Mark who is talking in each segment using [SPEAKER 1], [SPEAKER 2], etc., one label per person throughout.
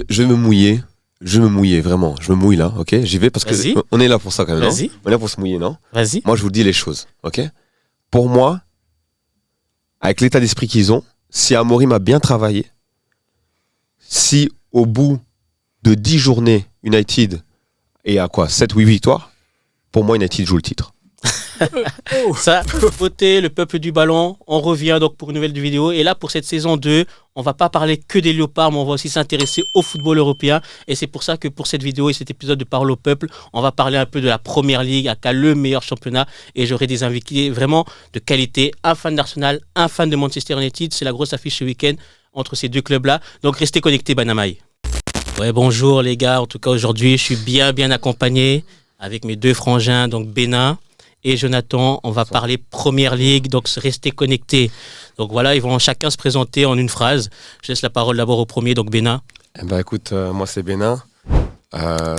[SPEAKER 1] je vais me mouiller. Je vais me mouiller, vraiment. Je me mouille là, ok? J'y vais parce
[SPEAKER 2] Vas-y.
[SPEAKER 1] que on est là pour ça quand même, non?
[SPEAKER 2] Vas-y.
[SPEAKER 1] On est là pour se mouiller, non?
[SPEAKER 2] Vas-y.
[SPEAKER 1] Moi, je vous dis les choses, ok? Pour moi, avec l'état d'esprit qu'ils ont, si Amorim a bien travaillé, si au bout de 10 journées, United est à quoi? 7 ou 8 victoires, pour moi, United joue le titre.
[SPEAKER 2] Ça, voter le peuple du ballon. On revient donc pour une nouvelle vidéo. Et là, pour cette saison 2, on va pas parler que des léopards, mais on va aussi s'intéresser au football européen. Et c'est pour ça que pour cette vidéo et cet épisode de Parole au peuple, on va parler un peu de la Première Ligue, aka le meilleur championnat. Et j'aurai des invités vraiment de qualité. Un fan d'Arsenal, un fan de Manchester United. C'est la grosse affiche ce week-end entre ces deux clubs-là. Donc restez connectés, Banamaï. Ouais, bonjour les gars. En tout cas, aujourd'hui, je suis bien accompagné avec mes deux frangins, donc Bénin et Jonathan. On va parler Première Ligue, donc restez connectés. Donc voilà, ils vont chacun se présenter en une phrase. Je laisse la parole d'abord au premier, donc Bénin.
[SPEAKER 1] Écoute, moi c'est Bénin,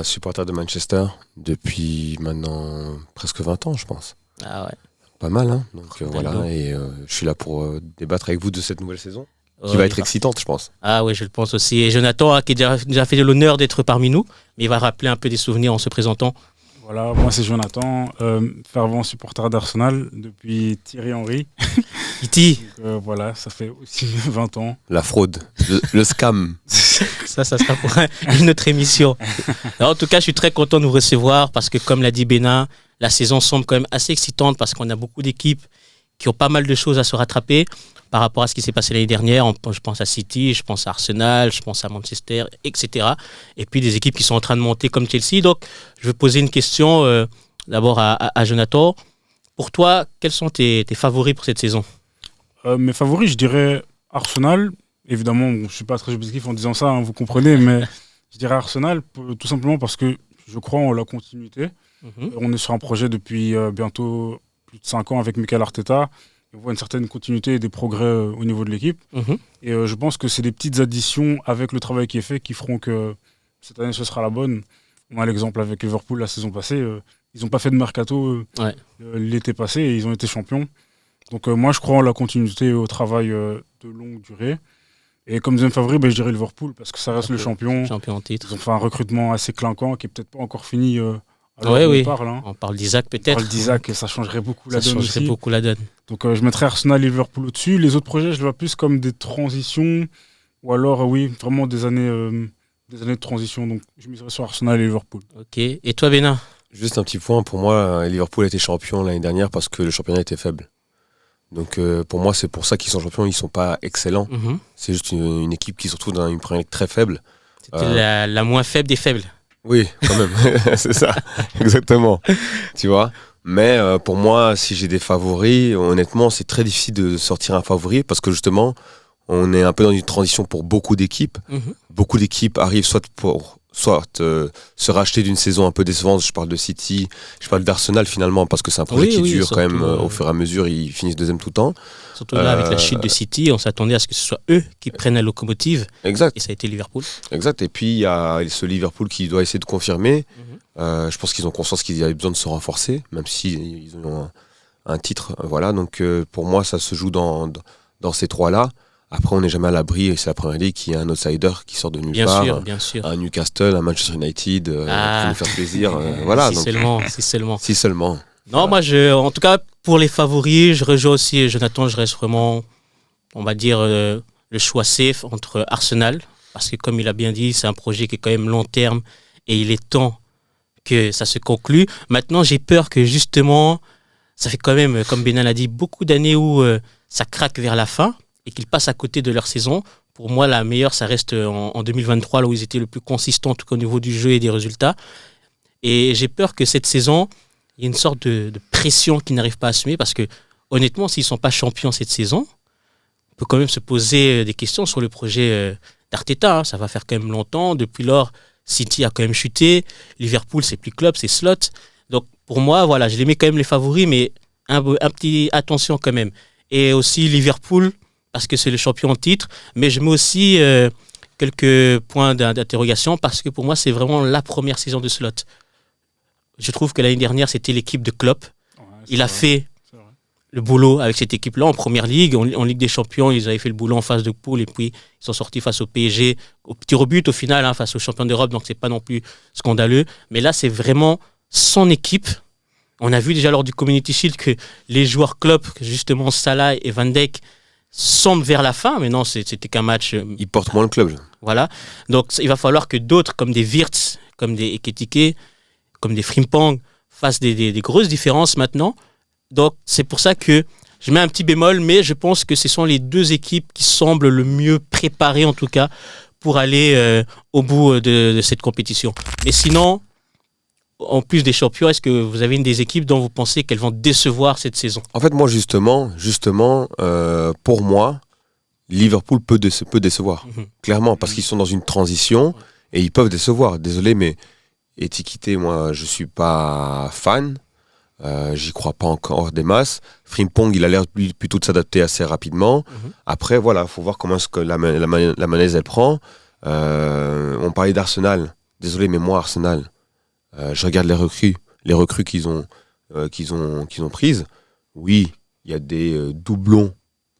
[SPEAKER 1] supporter de Manchester depuis maintenant presque 20 ans, je pense.
[SPEAKER 2] Ah ouais.
[SPEAKER 1] Pas mal, hein. Donc voilà,
[SPEAKER 2] beau.
[SPEAKER 1] et je suis là pour débattre avec vous de cette nouvelle saison, qui
[SPEAKER 2] Ouais,
[SPEAKER 1] va être excitante, je pense.
[SPEAKER 2] Ah oui, je le pense aussi. Et Jonathan, qui a déjà fait l'honneur d'être parmi nous, mais il va rappeler un peu des souvenirs en se présentant.
[SPEAKER 3] Voilà, moi c'est Jonathan, fervent supporter d'Arsenal depuis Thierry Henry.
[SPEAKER 2] Iti,
[SPEAKER 3] Voilà, ça fait aussi 20 ans.
[SPEAKER 1] La fraude, le scam.
[SPEAKER 2] ça sera pour une autre émission. Alors, en tout cas, je suis très content de vous recevoir parce que, comme l'a dit Bénin, la saison semble quand même assez excitante parce qu'on a beaucoup d'équipes qui ont pas mal de choses à se rattraper par rapport à ce qui s'est passé l'année dernière. Je pense à City, je pense à Arsenal, je pense à Manchester, etc. Et puis des équipes qui sont en train de monter comme Chelsea. Donc, je vais poser une question d'abord à Jonathan. Pour toi, quels sont tes favoris pour cette saison?
[SPEAKER 3] Mes favoris, je dirais Arsenal. Évidemment, je ne suis pas très objectif en disant ça, hein, vous comprenez, mais je dirais Arsenal tout simplement parce que je crois en la continuité. On est sur un projet depuis bientôt plus de 5 ans avec Mikel Arteta. On voit une certaine continuité et des progrès au niveau de l'équipe. Et je pense que c'est des petites additions avec le travail qui est fait qui feront que cette année, ce sera la bonne. On a l'exemple avec Liverpool la saison passée. Ils n'ont pas fait de mercato l'été passé et ils ont été champions. Donc moi, je crois en la continuité et au travail de longue durée. Et comme deuxième favori, je dirais Liverpool parce que ça reste le champion.
[SPEAKER 2] Champion en titre.
[SPEAKER 3] Ils ont fait un recrutement assez clinquant qui n'est peut-être pas encore fini.
[SPEAKER 2] Oui.
[SPEAKER 3] Parle, hein.
[SPEAKER 2] On parle d'Isaac peut-être.
[SPEAKER 3] On parle d'Isaac et ça changerait beaucoup la donne aussi.
[SPEAKER 2] Ça changerait beaucoup la donne.
[SPEAKER 3] Donc je mettrais Arsenal et Liverpool au-dessus. Les autres projets, je les vois plus comme des transitions ou alors, vraiment des années de transition. Donc je miserais sur Arsenal et Liverpool.
[SPEAKER 2] Ok. Et toi, Bénin?
[SPEAKER 1] Juste un petit point, pour moi, Liverpool a été champion l'année dernière parce que le championnat était faible. Donc pour moi, c'est pour ça qu'ils sont champions, ils ne sont pas excellents. C'est juste une équipe qui se retrouve dans une première ligue très faible.
[SPEAKER 2] C'était la moins faible des faibles.
[SPEAKER 1] Oui, quand même, c'est ça, exactement. Tu vois. Mais pour moi, si j'ai des favoris, honnêtement, c'est très difficile de sortir un favori parce que justement, on est un peu dans une transition pour beaucoup d'équipes. Beaucoup d'équipes arrivent soit se racheter d'une saison un peu décevante. Je parle de City, je parle d'Arsenal finalement parce que c'est un projet qui dure surtout, quand même au fur et à mesure. Ils finissent deuxième tout le temps.
[SPEAKER 2] Surtout là, avec la chute de City, on s'attendait à ce que ce soit eux qui prennent la locomotive.
[SPEAKER 1] Exact.
[SPEAKER 2] Et ça a été Liverpool.
[SPEAKER 1] Exact. Et puis il y a ce Liverpool qui doit essayer de confirmer. Je pense qu'ils ont conscience qu'ils avaient besoin de se renforcer, même s'ils ont un titre. Voilà. Donc pour moi, ça se joue dans ces trois-là. Après, on n'est jamais à l'abri, c'est la Première Ligue qui est un outsider qui sort de nulle part.
[SPEAKER 2] Bien sûr.
[SPEAKER 1] Un Newcastle, un Manchester United, pour nous faire plaisir. Voilà.
[SPEAKER 2] Si seulement.
[SPEAKER 1] Si seulement.
[SPEAKER 2] Non,
[SPEAKER 1] voilà.
[SPEAKER 2] moi, en tout cas, pour les favoris, je rejoins aussi Jonathan, je reste vraiment, on va dire, le choix safe entre Arsenal, parce que comme il a bien dit, c'est un projet qui est quand même long terme et il est temps que ça se conclue. Maintenant, j'ai peur que justement, ça fait quand même, comme Bénin l'a dit, beaucoup d'années où ça craque vers la fin et qu'ils passent à côté de leur saison. Pour moi, la meilleure, ça reste en 2023, là où ils étaient le plus consistants, en tout cas au niveau du jeu et des résultats. Et j'ai peur que cette saison, il y ait une sorte de pression qu'ils n'arrivent pas à assumer, parce que honnêtement, s'ils ne sont pas champions cette saison, on peut quand même se poser des questions sur le projet d'Arteta. Ça va faire quand même longtemps. Depuis lors, City a quand même chuté. Liverpool, c'est plus club, c'est slot. Donc pour moi, voilà, je les mets quand même les favoris, mais un petit attention quand même. Et aussi Liverpool, parce que c'est le champion en titre, mais je mets aussi quelques points d'interrogation, parce que pour moi, c'est vraiment la première saison de slot. Je trouve que l'année dernière, c'était l'équipe de Klopp. Ouais, il a fait le boulot avec cette équipe-là en première ligue. En Ligue des Champions, ils avaient fait le boulot en phase de poule et puis ils sont sortis face au PSG, au petit rebut au final, face aux champions d'Europe, donc c'est pas non plus scandaleux. Mais là, c'est vraiment son équipe. On a vu déjà lors du Community Shield que les joueurs Klopp, justement Salah et Van Dijk, semblent vers la fin, mais non, c'était qu'un match.
[SPEAKER 1] Ils portent moins le club.
[SPEAKER 2] Voilà. Donc il va falloir que d'autres, comme des Wirtz, comme des Ekitike, comme des Frimpong, fassent des grosses différences maintenant. Donc c'est pour ça que je mets un petit bémol, mais je pense que ce sont les deux équipes qui semblent le mieux préparées, en tout cas, pour aller au bout de cette compétition. Mais sinon, en plus des champions, est-ce que vous avez une des équipes dont vous pensez qu'elles vont décevoir cette saison ?
[SPEAKER 1] En fait, moi, justement, pour moi, Liverpool peut décevoir. Clairement, parce qu'ils sont dans une transition et ils peuvent décevoir. Désolé, mais Ekitike, moi, je suis pas fan. J'y crois pas encore des masses. Frimpong, il a l'air plutôt de s'adapter assez rapidement. Après, voilà, faut voir comment est-ce que la Mayonnaise elle prend. On parlait d'Arsenal. Désolé, mais moi, Arsenal, je regarde les recrues qu'ils ont prises. Oui, il y a des doublons,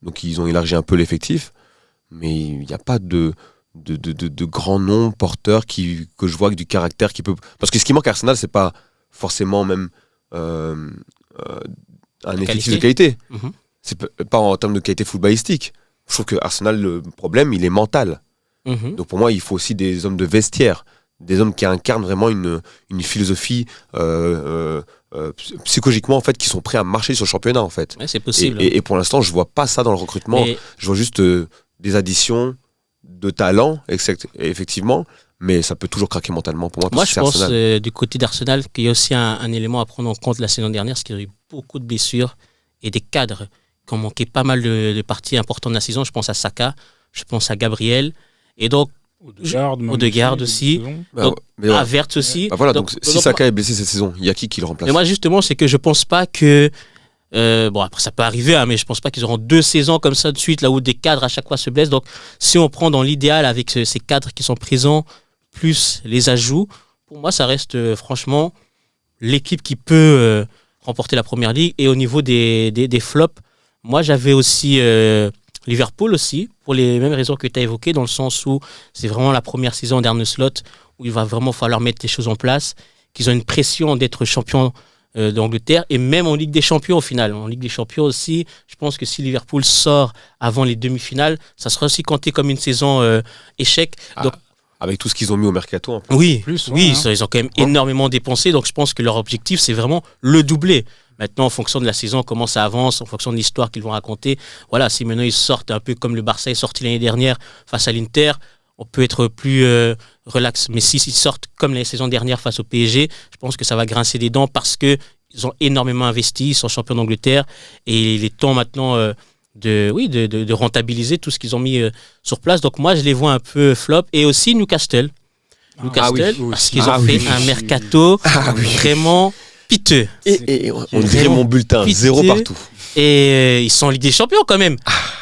[SPEAKER 1] donc ils ont élargi un peu l'effectif, mais il n'y a pas de grands noms porteurs que je vois avec du caractère qui peut. Parce que ce qui manque à Arsenal, c'est pas forcément même un effectif de qualité. C'est pas en termes de qualité footballistique. Je trouve que Arsenal, le problème, il est mental. Donc pour moi, il faut aussi des hommes de vestiaire, des hommes qui incarnent vraiment une philosophie psychologiquement en fait, qui sont prêts à marcher sur le championnat en fait.
[SPEAKER 2] Ouais, c'est possible.
[SPEAKER 1] Et pour l'instant, je vois pas ça dans le recrutement. Je vois juste des additions de talent, effectivement. Mais ça peut toujours craquer mentalement pour moi.
[SPEAKER 2] Moi, je pense du côté d'Arsenal qu'il y a aussi un élément à prendre en compte la saison dernière, c'est qu'il y a eu beaucoup de blessures et des cadres qui ont manqué pas mal de parties importantes de la saison. Je pense à Saka, je pense à Gabriel, et donc Odegaard aussi, à Verts aussi.
[SPEAKER 1] Voilà, donc si Saka est blessé cette saison, il y a qui le remplace ?
[SPEAKER 2] Mais moi, justement, c'est que je pense pas que. Bon, après, ça peut arriver, mais je pense pas qu'ils auront 2 saisons comme ça de suite, là où des cadres à chaque fois se blessent. Donc, si on prend dans l'idéal avec ces cadres qui sont présents, plus les ajouts, pour moi ça reste franchement l'équipe qui peut remporter la première ligue. Et au niveau des flops, moi j'avais aussi Liverpool aussi, pour les mêmes raisons que tu as évoquées, dans le sens où c'est vraiment la première saison d'Arne Slot où il va vraiment falloir mettre les choses en place, qu'ils ont une pression d'être champion d'Angleterre et même en Ligue des Champions au final. En Ligue des Champions aussi, je pense que si Liverpool sort avant les demi-finales, ça sera aussi compté comme une saison échec. Donc
[SPEAKER 1] avec tout ce qu'ils ont mis au mercato en plus.
[SPEAKER 2] Oui, ils ont quand même énormément dépensé, donc je pense que leur objectif, c'est vraiment le doubler. Maintenant, en fonction de la saison, comment ça avance, en fonction de l'histoire qu'ils vont raconter, voilà, si maintenant ils sortent un peu comme le Barça est sorti l'année dernière face à l'Inter, on peut être plus relax. Mais s'ils sortent comme la saison dernière face au PSG, je pense que ça va grincer des dents parce qu'ils ont énormément investi, ils sont champions d'Angleterre et il est temps maintenant de rentabiliser tout ce qu'ils ont mis sur place. Donc moi, je les vois un peu flop. Et aussi Newcastle. Parce qu'ils ont fait un mercato vraiment piteux.
[SPEAKER 1] Et on dirait mon bulletin, piteux, 0 partout.
[SPEAKER 2] Et ils sont en Ligue des Champions quand même.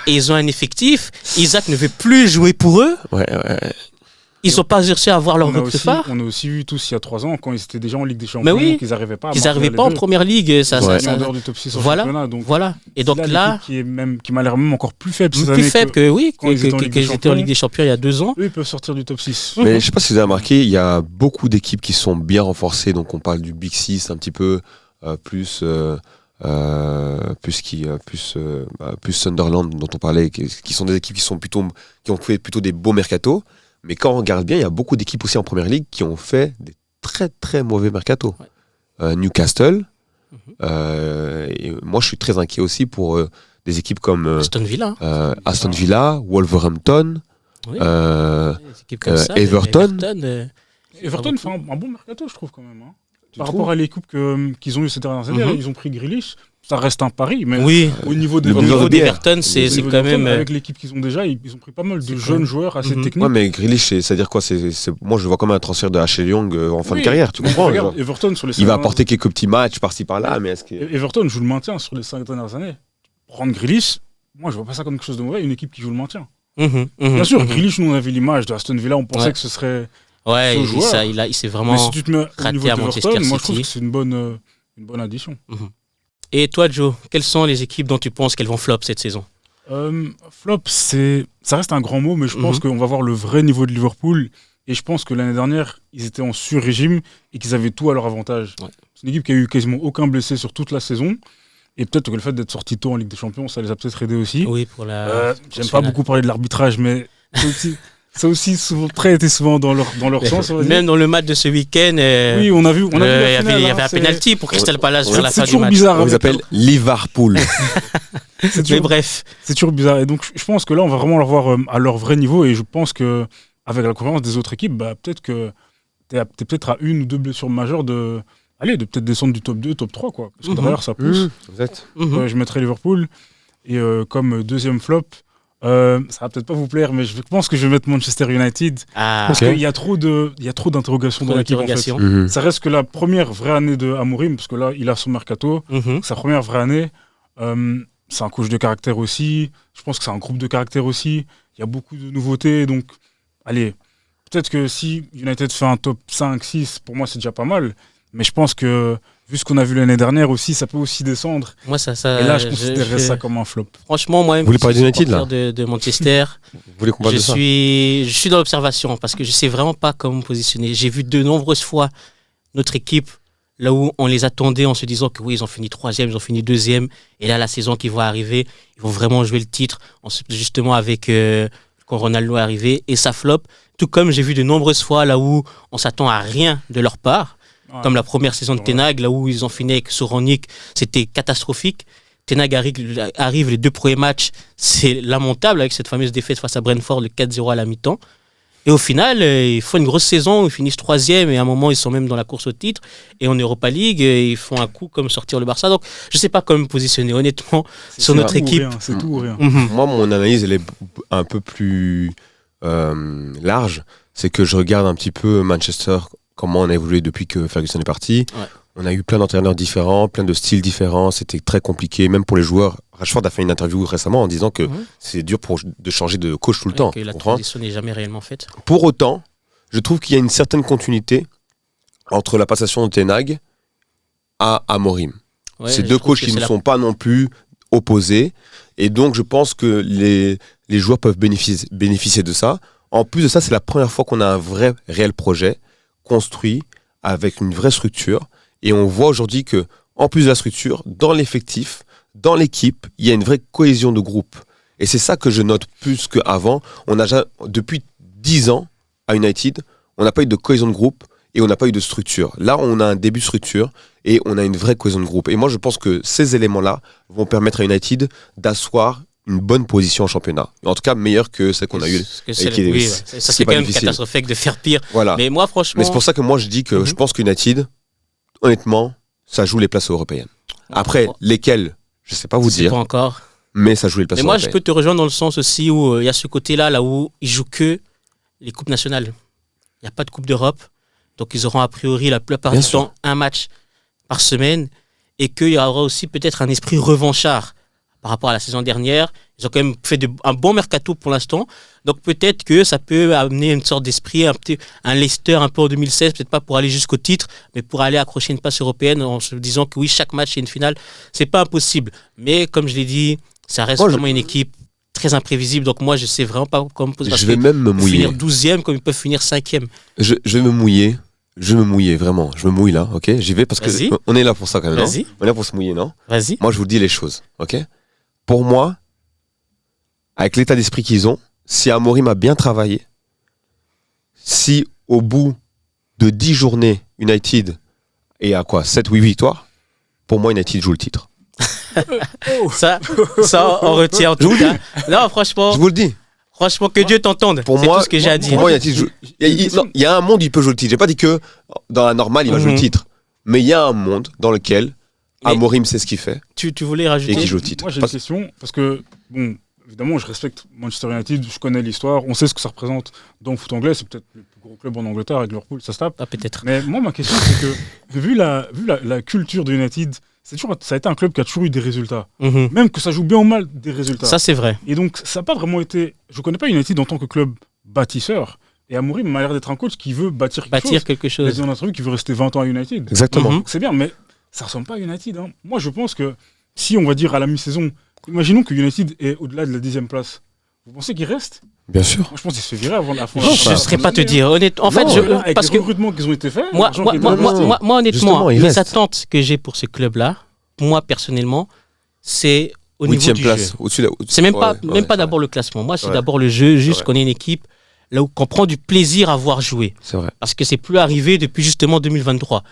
[SPEAKER 2] Et ils ont un effectif. Isaac ne veut plus jouer pour eux.
[SPEAKER 1] Ouais.
[SPEAKER 2] Ils n'ont pas réussi à avoir leur recrue phare.
[SPEAKER 3] On a aussi vu tous il y a 3 ans, quand ils étaient déjà en Ligue des Champions, qu'ils n'arrivaient pas
[SPEAKER 2] en première ligue. Ça,
[SPEAKER 3] en dehors du top 6 en championnat. Donc
[SPEAKER 2] voilà. Et donc là,
[SPEAKER 3] qui m'a l'air même encore plus faible cette année.
[SPEAKER 2] Plus faible qu'ils étaient en Ligue des Champions il y a 2 ans.
[SPEAKER 3] Eux, ils peuvent sortir du top 6.
[SPEAKER 1] Mais je ne sais pas si vous avez remarqué, il y a beaucoup d'équipes qui sont bien renforcées. Donc on parle du Big 6 un petit peu, plus Sunderland dont on parlait, qui sont des équipes qui ont fait plutôt des beaux mercatos. Mais quand on regarde bien, il y a beaucoup d'équipes aussi en première ligue qui ont fait des très très mauvais mercatos. Newcastle. Et moi, je suis très inquiet aussi pour des équipes comme Aston Villa, Wolverhampton, Everton.
[SPEAKER 3] Everton fait un bon mercato, je trouve quand même. Par rapport à l'équipe qu'ils ont eu ces dernières années, ils ont pris Grealish. Ça reste un pari, mais au niveau
[SPEAKER 2] d'Everton, c'est quand même.
[SPEAKER 3] Avec l'équipe qu'ils ont déjà, ils ont pris pas mal de jeunes joueurs assez techniques.
[SPEAKER 1] Ouais, mais Grealish, c'est-à-dire quoi ? Moi, je le vois comme un transfert de Ashley Young en fin de carrière, tu comprends ?
[SPEAKER 3] Regarde, Everton, sur les
[SPEAKER 1] il va apporter quelques petits matchs par-ci par-là, mais est-ce que.
[SPEAKER 3] Everton joue le maintien sur les 5 dernières années. Prendre Grealish, moi, je vois pas ça comme quelque chose de mauvais, une équipe qui joue le maintien. Bien sûr, Grealish, nous, on avait l'image de Aston Villa, on pensait que ce serait.
[SPEAKER 2] Ouais, il s'est vraiment.
[SPEAKER 3] Mais si tu te mets au niveau d'Everton, moi, je trouve que c'est une bonne addition.
[SPEAKER 2] Et toi, Joe, quelles sont les équipes dont tu penses qu'elles vont flop cette saison?
[SPEAKER 3] Flop, ça reste un grand mot, mais je pense qu'on va voir le vrai niveau de Liverpool. Et je pense que l'année dernière, ils étaient en sur-régime et qu'ils avaient tout à leur avantage.
[SPEAKER 2] Ouais.
[SPEAKER 3] C'est une équipe qui a eu quasiment aucun blessé sur toute la saison. Et peut-être que le fait d'être sorti tôt en Ligue des Champions, ça les a peut-être aidés aussi.
[SPEAKER 2] Oui, pour la.
[SPEAKER 3] J'aime pas beaucoup parler de l'arbitrage, mais ça aussi souvent, été souvent dans leur sens.
[SPEAKER 2] Même dans le match de ce week-end,
[SPEAKER 3] oui, on a vu.
[SPEAKER 2] il y avait un penalty pour Crystal Palace vers la fin du match.
[SPEAKER 3] C'est toujours bizarre.
[SPEAKER 1] On les appelle Liverpool.
[SPEAKER 2] Mais bref.
[SPEAKER 3] C'est toujours bizarre. Et donc, je pense que là, on va vraiment leur voir à leur vrai niveau. Et je pense que avec la concurrence des autres équipes, peut-être que t'es peut-être à 1 ou 2 blessures majeures de peut-être descendre du top 2, top 3, quoi. Parce que derrière, ça pousse. Je mettrais Liverpool. Et comme deuxième flop, ça va peut-être pas vous plaire, mais je pense que je vais mettre Manchester United. Parce qu'il y a trop d'interrogations dans l'équipe, en fait. Ça reste que la première vraie année de Amorim, parce que là, il a son mercato. Sa première vraie année. C'est un coach de caractère aussi. Je pense que c'est un groupe de caractère aussi. Il y a beaucoup de nouveautés, donc allez, peut-être que si United fait un top 5, 6, pour moi c'est déjà pas mal. Mais je pense que, vu ce qu'on a vu l'année dernière aussi, ça peut aussi descendre.
[SPEAKER 2] Moi, ça,
[SPEAKER 3] et là, je considérerais ça comme un flop.
[SPEAKER 2] Franchement, moi-même,
[SPEAKER 1] vous voulez parler d'United là
[SPEAKER 2] de Manchester,
[SPEAKER 1] vous voulez qu'on parle de ça
[SPEAKER 2] je suis dans l'observation parce que je sais vraiment pas comment me positionner. J'ai vu de nombreuses fois notre équipe, là où on les attendait en se disant que oui, ils ont fini 3e, ils ont fini 2e. Et là, la saison qui va arriver, ils vont vraiment jouer le titre, justement avec... quand Ronaldo est arrivé, et ça flop. Tout comme j'ai vu de nombreuses fois là où on s'attend à rien de leur part, comme la première saison de Ten Hag, là où ils ont fini avec Sorannik, c'était catastrophique. Ten Hag arrive, les 2 premiers matchs, c'est lamentable avec cette fameuse défaite face à Brentford, le 4-0 à la mi-temps. Et au final, ils font une grosse saison, ils finissent 3e, et à un moment, ils sont même dans la course au titre. Et en Europa League, ils font un coup comme sortir le Barça. Donc, je ne sais pas comment me positionner, honnêtement, sur notre équipe.
[SPEAKER 3] C'est tout ou rien.
[SPEAKER 1] Moi, mon analyse, elle est un peu plus large. C'est que je regarde un petit peu Manchester, comment on a évolué depuis que Ferguson est parti.
[SPEAKER 2] Ouais.
[SPEAKER 1] On a eu plein d'entraîneurs différents, plein de styles différents. C'était très compliqué, même pour les joueurs. Rashford a fait une interview récemment en disant que c'est dur de changer de coach tout le temps.
[SPEAKER 2] Que la transition n'est jamais réellement faite.
[SPEAKER 1] Pour autant, je trouve qu'il y a une certaine continuité entre la passation de Ten Hag à Amorim.
[SPEAKER 2] Ouais,
[SPEAKER 1] c'est 2 coachs qui ne sont pas non plus opposés. Et donc, je pense que les joueurs peuvent bénéficier de ça. En plus de ça, c'est la première fois qu'on a un vrai, réel projet construit avec une vraie structure. Et on voit aujourd'hui que, en plus de la structure, dans l'effectif, dans l'équipe, il y a une vraie cohésion de groupe. Et c'est ça que je note plus qu'avant. Depuis 10 ans, à United, on n'a pas eu de cohésion de groupe et on n'a pas eu de structure. Là, on a un début de structure et on a une vraie cohésion de groupe. Et moi, je pense que ces éléments-là vont permettre à United d'asseoir une bonne position en championnat. En tout cas, meilleure que celle qu'on a eue.
[SPEAKER 2] Ça c'est quand même catastrophique de faire pire.
[SPEAKER 1] Voilà.
[SPEAKER 2] Mais moi, franchement...
[SPEAKER 1] Mais c'est pour ça que moi, je dis que je pense qu'United, honnêtement, ça joue les places européennes. Après, lesquelles, je ne sais pas vous dire.
[SPEAKER 2] Pas encore.
[SPEAKER 1] Mais ça joue les places européennes.
[SPEAKER 2] Mais moi, je peux te rejoindre dans le sens aussi où il y a ce côté-là, là où ils jouent que les coupes nationales. Il n'y a pas de Coupe d'Europe. Donc, ils auront a priori la plupart du temps un match par semaine. Et qu'il y aura aussi peut-être un esprit revanchard par rapport à la saison dernière. Ils ont quand même fait un bon mercato pour l'instant. Donc peut-être que ça peut amener une sorte d'esprit, un Leicester un peu en 2016, peut-être pas pour aller jusqu'au titre, mais pour aller accrocher une place européenne en se disant que oui, chaque match est une finale. C'est pas impossible. Mais comme je l'ai dit, ça reste vraiment une équipe très imprévisible. Donc moi, je sais vraiment pas comment poser.
[SPEAKER 1] Je vais même me mouiller.
[SPEAKER 2] Finir 12e comme ils peuvent finir 5e.
[SPEAKER 1] Je vais me mouiller. Je vais me mouiller, vraiment. Je me mouille là, ok? J'y vais parce qu'on est là pour ça quand même, non? On est là pour se mouiller, non?
[SPEAKER 2] Vas-y.
[SPEAKER 1] Moi, je vous dis les choses, ok? Pour moi, avec l'état d'esprit qu'ils ont, si Amorim a bien travaillé, si au bout de 10 journées, United est à quoi? 7-8 victoires, pour moi, United joue le titre.
[SPEAKER 2] Ça, on retient en tout cas. Non, franchement.
[SPEAKER 1] Je vous le dis.
[SPEAKER 2] Franchement, que Dieu t'entende. C'est tout ce que j'ai à dire.
[SPEAKER 1] Pour moi, il y a un monde où il peut jouer le titre. J'ai pas dit que dans la normale, il va jouer le titre. Mais il y a un monde dans lequel Amorim sait ce qu'il fait.
[SPEAKER 2] Tu voulais rajouter.
[SPEAKER 1] Et qui joue le titre.
[SPEAKER 3] Moi, j'ai une question. Parce que, bon, évidemment, je respecte Manchester United. Je connais l'histoire. On sait ce que ça représente dans le foot anglais. C'est peut-être le plus gros club en Angleterre avec Liverpool. Ça se tape.
[SPEAKER 2] Ah, peut-être.
[SPEAKER 3] Mais moi, ma question, c'est que, vu la culture de United, ça a été un club qui a toujours eu des résultats. Même que ça joue bien ou mal, des résultats.
[SPEAKER 2] Ça, c'est vrai.
[SPEAKER 3] Et donc, ça n'a pas vraiment été... Je ne connais pas United en tant que club bâtisseur. Et Amorim m'a l'air d'être un coach qui veut bâtir quelque chose. Il a dit en interview qu'il veut rester 20 ans à United.
[SPEAKER 1] Exactement.
[SPEAKER 3] C'est bien, mais ça ressemble pas à United. Hein. Moi, je pense que si on va dire à la mi-saison, imaginons que United est au-delà de la 10e place. Vous pensez qu'il reste?
[SPEAKER 1] Bien sûr.
[SPEAKER 3] Moi, je pense qu'il se fait virer avant la fin.
[SPEAKER 2] Je ne saurais pas te dire. Honnêtement, en fait,
[SPEAKER 3] avec
[SPEAKER 2] parce
[SPEAKER 3] les
[SPEAKER 2] que
[SPEAKER 3] recrutements qui ont été faits.
[SPEAKER 2] moi, honnêtement,
[SPEAKER 1] Justement, il
[SPEAKER 2] les
[SPEAKER 1] reste.
[SPEAKER 2] attentes que j'ai pour ce club-là, moi personnellement, c'est au niveau
[SPEAKER 1] 8e
[SPEAKER 2] du
[SPEAKER 1] place.
[SPEAKER 2] jeu.
[SPEAKER 1] Au-dessus de
[SPEAKER 2] C'est même pas,
[SPEAKER 1] ouais,
[SPEAKER 2] pas d'abord le classement. Moi, c'est
[SPEAKER 1] Ouais.
[SPEAKER 2] d'abord le jeu, juste
[SPEAKER 1] Ouais.
[SPEAKER 2] qu'on ait une équipe là où qu'on prend du plaisir à voir jouer.
[SPEAKER 1] C'est vrai.
[SPEAKER 2] Parce que c'est plus arrivé depuis justement 2023.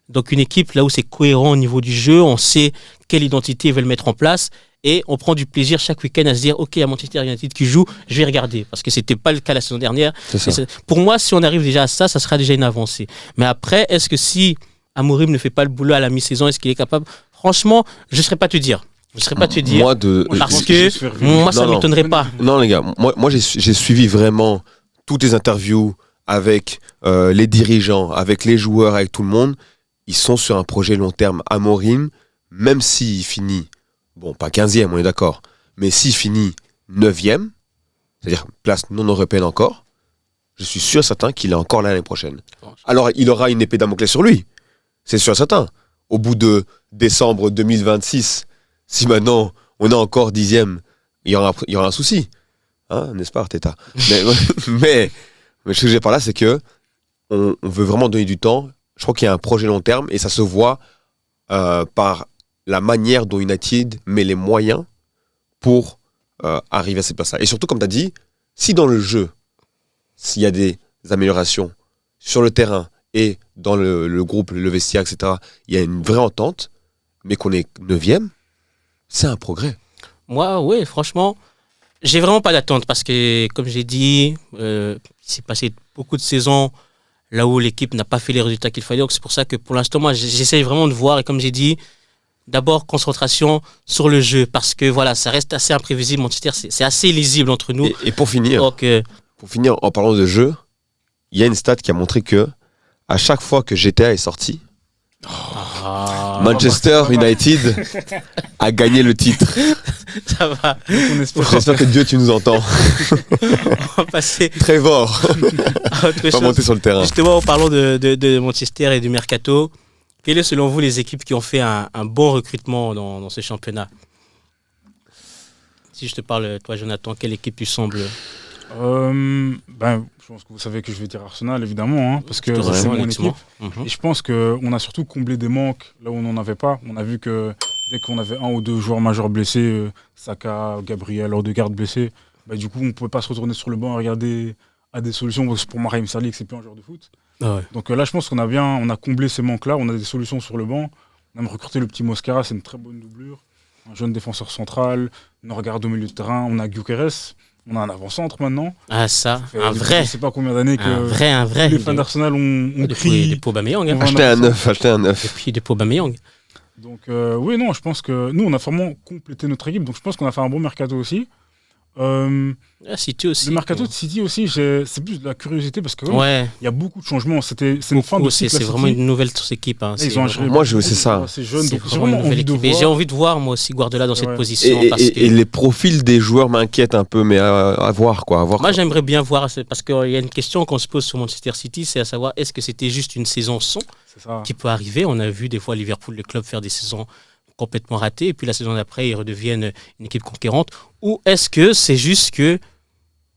[SPEAKER 2] Donc une équipe là où c'est cohérent au niveau du jeu, on sait quelle identité ils veulent mettre en place et on prend du plaisir chaque week-end à se dire ok, il y a Manchester United qui joue, je vais regarder. Parce que c'était pas le cas la saison dernière.
[SPEAKER 1] C'est ça.
[SPEAKER 2] Pour moi, si on arrive déjà à ça, ça sera déjà une avancée. Mais après, est-ce que si Amorim ne fait pas le boulot à la mi-saison, est-ce qu'il est capable? Franchement, je ne saurais pas te dire. Je ne saurais pas te dire.
[SPEAKER 1] Moi, de.
[SPEAKER 3] Moi, je
[SPEAKER 2] Parce
[SPEAKER 3] pense
[SPEAKER 2] que
[SPEAKER 3] qu'il va se faire virer.
[SPEAKER 2] moi, ça ne
[SPEAKER 1] Non, non.
[SPEAKER 2] m'étonnerait pas.
[SPEAKER 1] Non, les gars, moi j'ai suivi vraiment toutes les interviews avec les dirigeants, avec les joueurs, avec tout le monde. Ils sont sur un projet long terme. Amorim, même s'il finit, bon, pas 15e, on est d'accord, mais s'il finit 9e, c'est-à-dire place non européenne encore, je suis sûr et certain qu'il est encore là l'année prochaine. Alors, il aura une épée Damoclès sur lui. C'est sûr et certain. Au bout de décembre 2026, si maintenant on est encore 10e, il y aura un souci. Hein, n'est-ce pas, Arteta? mais ce que j'ai par là, c'est que on veut vraiment donner du temps. Je crois qu'il y a un projet long terme et ça se voit par la manière dont United met les moyens pour arriver à cette place-là. Et surtout, comme tu as dit, si dans le jeu, s'il y a des améliorations sur le terrain et dans le groupe, le vestiaire, etc., il y a une vraie entente, mais qu'on est 9e, c'est un progrès.
[SPEAKER 2] Moi, oui, franchement, j'ai vraiment pas d'attente parce que, comme j'ai dit, il s'est passé beaucoup de saisons là où l'équipe n'a pas fait les résultats qu'il fallait. Donc, c'est pour ça que pour l'instant, moi, j'essaie vraiment de voir. Et comme j'ai dit, d'abord, concentration sur le jeu parce que voilà, ça reste assez imprévisible. Manchester, c'est assez lisible entre nous.
[SPEAKER 1] Et pour finir,
[SPEAKER 2] Donc,
[SPEAKER 1] en parlant de jeu, il y a une stat qui a montré que à chaque fois que GTA est sorti, Manchester United a gagné le titre.
[SPEAKER 2] ça va.
[SPEAKER 3] On espère.
[SPEAKER 1] J'espère que Dieu, tu nous entends.
[SPEAKER 2] On va passer
[SPEAKER 1] Trevor
[SPEAKER 2] à autre
[SPEAKER 1] va
[SPEAKER 2] chose.
[SPEAKER 1] monter sur le terrain.
[SPEAKER 2] Justement, en parlant de Manchester et du mercato, quelles sont selon vous les équipes qui ont fait un bon recrutement dans ce championnat? Si je te parle, toi Jonathan, quelle équipe tu sembles?
[SPEAKER 3] Je pense que vous savez que je vais dire Arsenal, évidemment, hein, parce que
[SPEAKER 2] Je te
[SPEAKER 3] c'est
[SPEAKER 2] rejoins,
[SPEAKER 3] mon
[SPEAKER 2] honnêtement.
[SPEAKER 3] équipe. Et je pense qu'on a surtout comblé des manques là où on n'en avait pas. On a vu que dès qu'on avait un ou deux joueurs majeurs blessés, Saka, Gabriel, Odegaard blessés, du coup, on ne pouvait pas se retourner sur le banc et regarder à des solutions. Parce que pour moi, Raheem Sterling, c'est plus un joueur de foot.
[SPEAKER 2] Ah ouais.
[SPEAKER 3] Donc là, je pense qu'on a comblé ces manques-là. On a des solutions sur le banc. On a même recruté le petit Moscara, c'est une très bonne doublure. Un jeune défenseur central. On regarde au milieu de terrain. On a Gyökeres. On a un avant-centre maintenant.
[SPEAKER 2] Ah ça,
[SPEAKER 3] Ça fait
[SPEAKER 2] un vrai.
[SPEAKER 3] Je ne sais pas combien d'années que
[SPEAKER 2] Un vrai.
[SPEAKER 3] les fans d'Arsenal ont
[SPEAKER 2] Depuis
[SPEAKER 3] crié.
[SPEAKER 2] Aubameyang.
[SPEAKER 3] On
[SPEAKER 2] Hein.
[SPEAKER 3] va-
[SPEAKER 1] Achetez un neuf.
[SPEAKER 2] Depuis Aubameyang.
[SPEAKER 3] Donc oui, non, je pense que nous, on a vraiment complété notre équipe. Donc je pense qu'on a fait un bon mercato aussi.
[SPEAKER 2] Ah, City aussi.
[SPEAKER 3] Le mercato de City aussi, c'est plus de la curiosité parce que
[SPEAKER 2] Ouais.
[SPEAKER 3] il y a beaucoup de changements. C'est une fin de
[SPEAKER 2] Beaucoup,
[SPEAKER 3] cycle
[SPEAKER 2] c'est
[SPEAKER 3] à
[SPEAKER 2] vraiment
[SPEAKER 3] City.
[SPEAKER 2] une nouvelle équipe. Hein.
[SPEAKER 3] Là,
[SPEAKER 2] C'est
[SPEAKER 3] ils ont un
[SPEAKER 2] vraiment-
[SPEAKER 1] Moi, c'est ça.
[SPEAKER 3] C'est jeune,
[SPEAKER 2] c'est
[SPEAKER 3] donc j'ai
[SPEAKER 2] vraiment une
[SPEAKER 3] vraiment
[SPEAKER 2] nouvelle
[SPEAKER 3] envie de
[SPEAKER 2] équipe. Et
[SPEAKER 3] voir.
[SPEAKER 2] j'ai envie de voir moi aussi Guardiola dans cette
[SPEAKER 3] Ouais.
[SPEAKER 2] position. parce que
[SPEAKER 1] Et les profils des joueurs m'inquiètent un peu, mais à voir quoi.
[SPEAKER 2] moi j'aimerais bien voir, parce qu'il y a une question qu'on se pose sur Manchester City, c'est à savoir est-ce que c'était juste une saison son
[SPEAKER 3] C'est ça.
[SPEAKER 2] qui peut arriver. On a vu des fois Liverpool, le club, faire des saisons complètement ratées, et puis la saison d'après, ils redeviennent une équipe conquérante. Ou est-ce que c'est juste que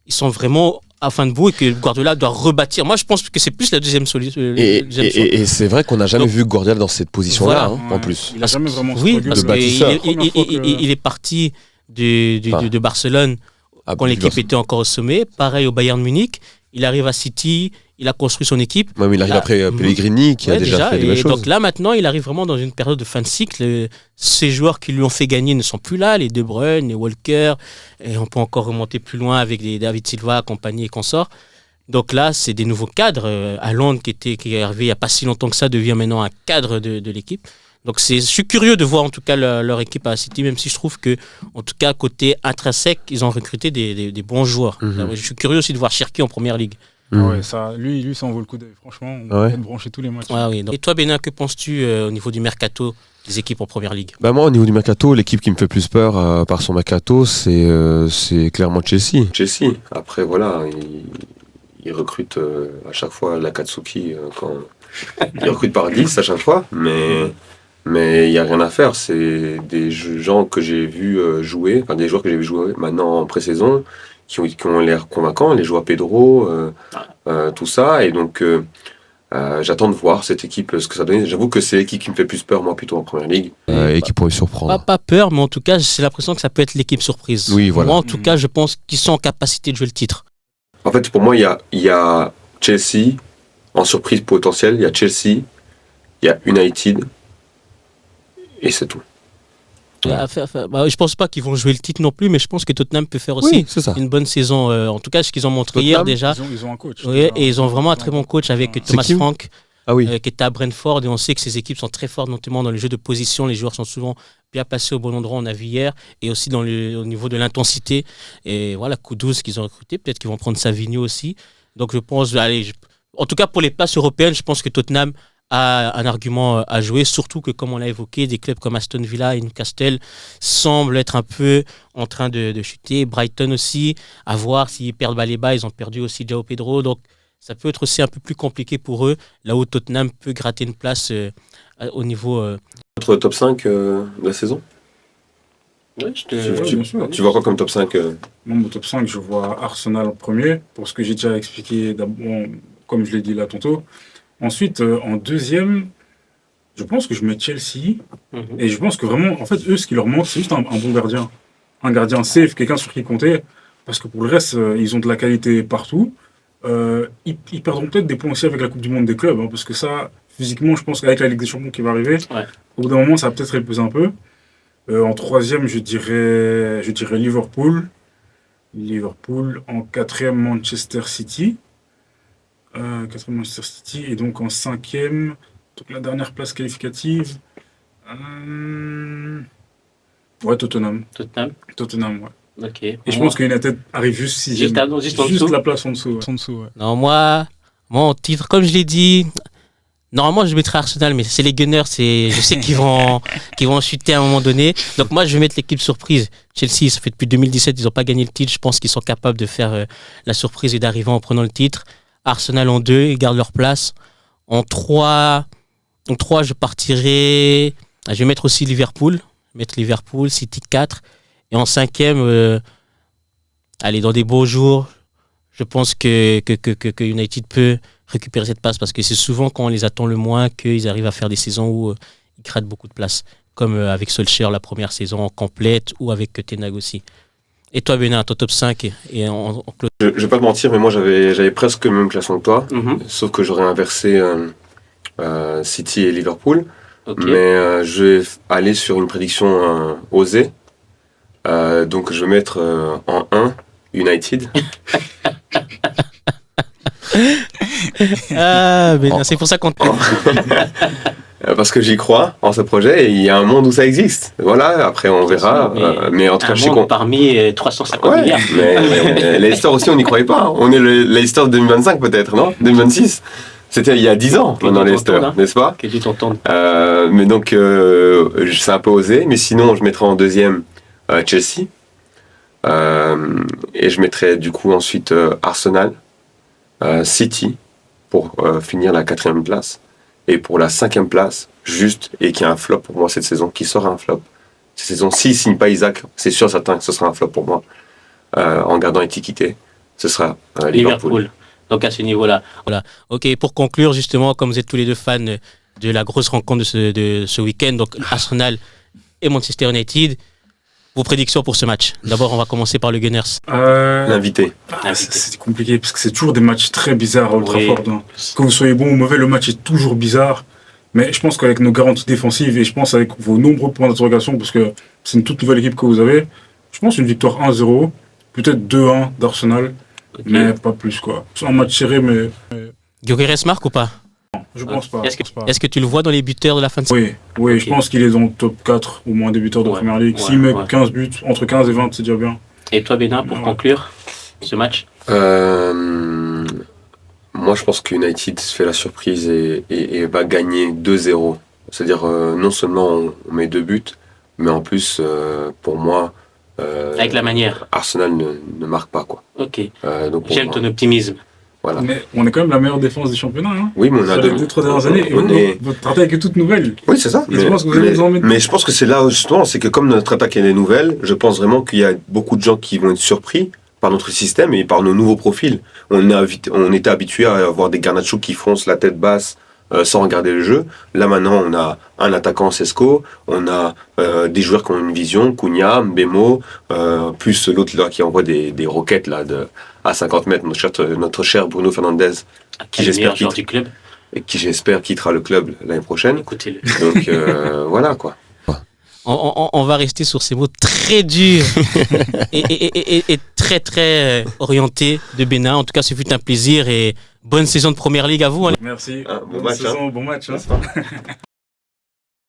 [SPEAKER 2] ils sont vraiment à fin de bout et que Guardiola doit rebâtir? Moi, je pense que c'est plus la deuxième solution.
[SPEAKER 1] Et c'est vrai qu'on n'a jamais
[SPEAKER 2] Donc,
[SPEAKER 1] vu Guardiola dans cette position-là,
[SPEAKER 2] voilà.
[SPEAKER 1] hein, en plus.
[SPEAKER 3] Il a jamais vraiment
[SPEAKER 2] Oui,
[SPEAKER 3] struggle.
[SPEAKER 2] parce
[SPEAKER 1] de bâtisseur.
[SPEAKER 2] qu'il est parti de Barcelone
[SPEAKER 1] Ah,
[SPEAKER 2] quand l'équipe était encore au sommet. Pareil au Bayern Munich. Il arrive à City, il a construit son équipe.
[SPEAKER 1] Ouais, mais il arrive
[SPEAKER 2] Là,
[SPEAKER 1] après Pellegrini qui a
[SPEAKER 2] Ouais,
[SPEAKER 1] déjà fait des
[SPEAKER 2] et
[SPEAKER 1] belles choses.
[SPEAKER 2] donc là, maintenant, il arrive vraiment dans une période de fin de cycle. Ces joueurs qui lui ont fait gagner ne sont plus là, les De Bruyne, les Walker, et on peut encore remonter plus loin avec les David Silva, compagnie et consorts. Donc là, c'est des nouveaux cadres. Haaland, qui est arrivé il n'y a pas si longtemps que ça, devient maintenant un cadre de l'équipe. Donc je suis curieux de voir en tout cas leur équipe à City, même si je trouve que, en tout cas, côté intrinsèque, ils ont recruté des bons joueurs.
[SPEAKER 1] Mhm.
[SPEAKER 2] Je suis curieux aussi de voir Cherki en première ligue.
[SPEAKER 3] Ah ouais, ça, lui, ça en vaut le coup d'œil. Franchement, on
[SPEAKER 1] Ah ouais.
[SPEAKER 3] va être branché tous les matchs.
[SPEAKER 2] Ah oui, donc. Et toi, Bénin, que penses-tu au niveau du mercato des équipes en première ligue?
[SPEAKER 1] Bah moi, au niveau du mercato, l'équipe qui me fait plus peur par son mercato, c'est clairement Chelsea. Chelsea. Après, voilà, il recrute à chaque fois Nakatsuki quand il recrute par 10 à chaque fois, mais Mais il n'y a rien à faire. C'est des gens que j'ai vus jouer, enfin des joueurs que j'ai vus jouer maintenant en pré-saison, qui ont l'air convaincants. Les joueurs Pedro, tout ça. Et donc, j'attends de voir cette équipe, ce que ça donne. J'avoue que c'est l'équipe qui me fait plus peur, moi, plutôt en première ligue. Et qui pourrait surprendre.
[SPEAKER 2] Pas peur, mais en tout cas, j'ai l'impression que ça peut être l'équipe surprise.
[SPEAKER 1] Oui, voilà.
[SPEAKER 2] Moi, en tout cas, je pense qu'ils sont en capacité de jouer le titre.
[SPEAKER 1] En fait, pour moi, il y a Chelsea en surprise potentielle. Il y a Chelsea, il y a United. Et c'est tout.
[SPEAKER 2] Je pense pas qu'ils vont jouer le titre non plus, mais je pense que Tottenham peut faire aussi une bonne saison. En tout cas, ce qu'ils ont montré hier déjà.
[SPEAKER 3] Ils ont un coach.
[SPEAKER 2] Oui, et ils ont vraiment un très bon coach avec Thomas Frank,
[SPEAKER 1] qui
[SPEAKER 2] était à Brentford. Et on sait que ces équipes sont très fortes, notamment dans le jeu de position. Les joueurs sont souvent bien placés au bon endroit, on a vu hier. Et aussi au niveau de l'intensité. Et voilà, Kudus qu'ils ont recruté. Peut-être qu'ils vont prendre Savigno aussi. Donc je pense, en tout cas pour les places européennes, je pense que Tottenham a un argument à jouer, surtout que, comme on l'a évoqué, des clubs comme Aston Villa et Newcastle semblent être un peu en train de chuter. Brighton aussi, à voir s'ils perdent Baleba, ils ont perdu aussi João Pedro, donc ça peut être aussi un peu plus compliqué pour eux, là où Tottenham peut gratter une place au niveau...
[SPEAKER 1] Notre top 5 de la saison.
[SPEAKER 3] Oui,
[SPEAKER 1] tu vois quoi comme top 5
[SPEAKER 3] Moi, mon top 5, je vois Arsenal en premier, pour ce que j'ai déjà expliqué, comme je l'ai dit là tantôt. Ensuite, en deuxième, je pense que je mets Chelsea. Et je pense que vraiment, en fait, eux, ce qui leur manque, c'est juste un bon gardien. Un gardien safe, quelqu'un sur qui compter. Parce que pour le reste, ils ont de la qualité partout. Ils perdront peut-être des points aussi avec la Coupe du Monde des clubs. Parce que ça, physiquement, je pense qu'avec la Ligue des Champions qui va arriver, au bout d'un moment, ça va peut-être reposer un peu. En troisième, je dirais Liverpool. En quatrième, Manchester City. Manchester City, et donc en cinquième, donc la dernière place qualificative, Tottenham, ouais.
[SPEAKER 2] Ok.
[SPEAKER 3] Et je pense que United arrive juste sixième, juste la place en dessous. Ouais.
[SPEAKER 2] Non, moi, en titre, comme je l'ai dit, normalement je mettrais Arsenal, mais c'est les Gunners, je sais qu'ils vont chuter à un moment donné. Donc moi je vais mettre l'équipe surprise. Chelsea, ça fait depuis 2017, ils n'ont pas gagné le titre. Je pense qu'ils sont capables de faire la surprise et d'arriver en prenant le titre. Arsenal en 2, ils gardent leur place. En 3, je partirai... Je vais mettre aussi Liverpool. City 4. Et en 5e, dans des beaux jours, je pense que United peut récupérer cette place, parce que c'est souvent quand on les attend le moins qu'ils arrivent à faire des saisons où ils grattent beaucoup de place. Comme avec Solskjaer, la première saison complète, ou avec Ten Hag aussi. Et toi, Bénin, ton top 5 et en close.
[SPEAKER 1] Je vais pas te mentir, mais moi j'avais presque le même classement que toi, sauf que j'aurais inversé City et Liverpool. Okay. Mais je vais aller sur une prédiction osée. Donc je vais mettre en 1 United.
[SPEAKER 2] Bénin, c'est pour ça qu'on
[SPEAKER 1] parce que j'y crois en ce projet, et il y a un monde où ça existe. Voilà, après on verra. Mais en tout cas, je suis
[SPEAKER 2] parmi 350 milliards.
[SPEAKER 1] Mais Leicester aussi, on n'y croyait pas. On est le Leicester de 2025 peut-être, non 2026. C'était il y a 10 ans maintenant, Leicester, n'est-ce pas?
[SPEAKER 2] Que tu t'entends.
[SPEAKER 1] Mais donc, c'est un peu osé. Mais sinon, je mettrai en deuxième Chelsea. Et je mettrai du coup ensuite Arsenal, City, pour finir la 4e place. Et pour la 5e place, juste, et qu'il y a un flop pour moi cette saison, qui sera un flop. Cette saison, s'il ne signe pas Isaac, c'est sûr certain que ce sera un flop pour moi. En gardant étiquité, ce sera Liverpool.
[SPEAKER 2] Donc à ce niveau-là. Voilà. Ok, pour conclure, justement, comme vous êtes tous les deux fans de la grosse rencontre de ce week-end, donc Arsenal et Manchester United, vos prédictions pour ce match. D'abord, on va commencer par le Gunners.
[SPEAKER 1] L'invité.
[SPEAKER 3] C'est compliqué, parce que c'est toujours des matchs très bizarres à Old Trafford. Hein. Que vous soyez bon ou mauvais, le match est toujours bizarre. Mais je pense qu'avec nos garanties défensives, et je pense avec vos nombreux points d'interrogation, parce que c'est une toute nouvelle équipe que vous avez, je pense une victoire 1-0, peut-être 2-1 d'Arsenal, mais pas plus, quoi. C'est un match serré, mais...
[SPEAKER 2] Gyökeres marque ou pas?
[SPEAKER 3] Je pense pas.
[SPEAKER 2] Est-ce que tu le vois dans les buteurs de la fin de saison?
[SPEAKER 3] Oui, je pense qu'il est dans le top 4 au moins des buteurs de Première Ligue. S'il met 15 buts, entre 15 et 20, c'est déjà bien.
[SPEAKER 2] Et toi, Bénin, pour conclure ce match?
[SPEAKER 1] Moi, je pense que United fait la surprise et va gagner 2-0. C'est-à-dire, non seulement on met 2 buts, mais en plus, pour moi...
[SPEAKER 2] avec la manière.
[SPEAKER 1] Arsenal ne marque pas, quoi.
[SPEAKER 2] Ok. J'aime ton optimisme.
[SPEAKER 1] Voilà.
[SPEAKER 3] Mais on est quand même la meilleure défense du championnat. Hein.
[SPEAKER 1] Oui, mais on a
[SPEAKER 3] Sur les 2-3 dernières années. Et votre attaque est toute nouvelle.
[SPEAKER 1] Oui, c'est ça.
[SPEAKER 3] Et je pense que vous allez vous en mettre.
[SPEAKER 1] Mais je pense que c'est là justement, c'est que comme notre attaque est nouvelle, je pense vraiment qu'il y a beaucoup de gens qui vont être surpris par notre système et par nos nouveaux profils. On était habitué à avoir des Garnacho qui foncent la tête basse sans regarder le jeu. Là maintenant, on a un attaquant Sesco, on a des joueurs qui ont une vision, Cunha, Mbemo, plus l'autre là qui envoie des roquettes là à 50 mètres, notre cher Bruno Fernandes, qui j'espère quittera le club l'année prochaine.
[SPEAKER 2] Écoutez-le.
[SPEAKER 1] Donc voilà quoi.
[SPEAKER 2] On va rester sur ces mots très durs et très très orientés de Bénin. En tout cas, ce fut un plaisir et bonne saison de Première Ligue à vous.
[SPEAKER 3] Merci.
[SPEAKER 1] Bon match.
[SPEAKER 3] Bon match.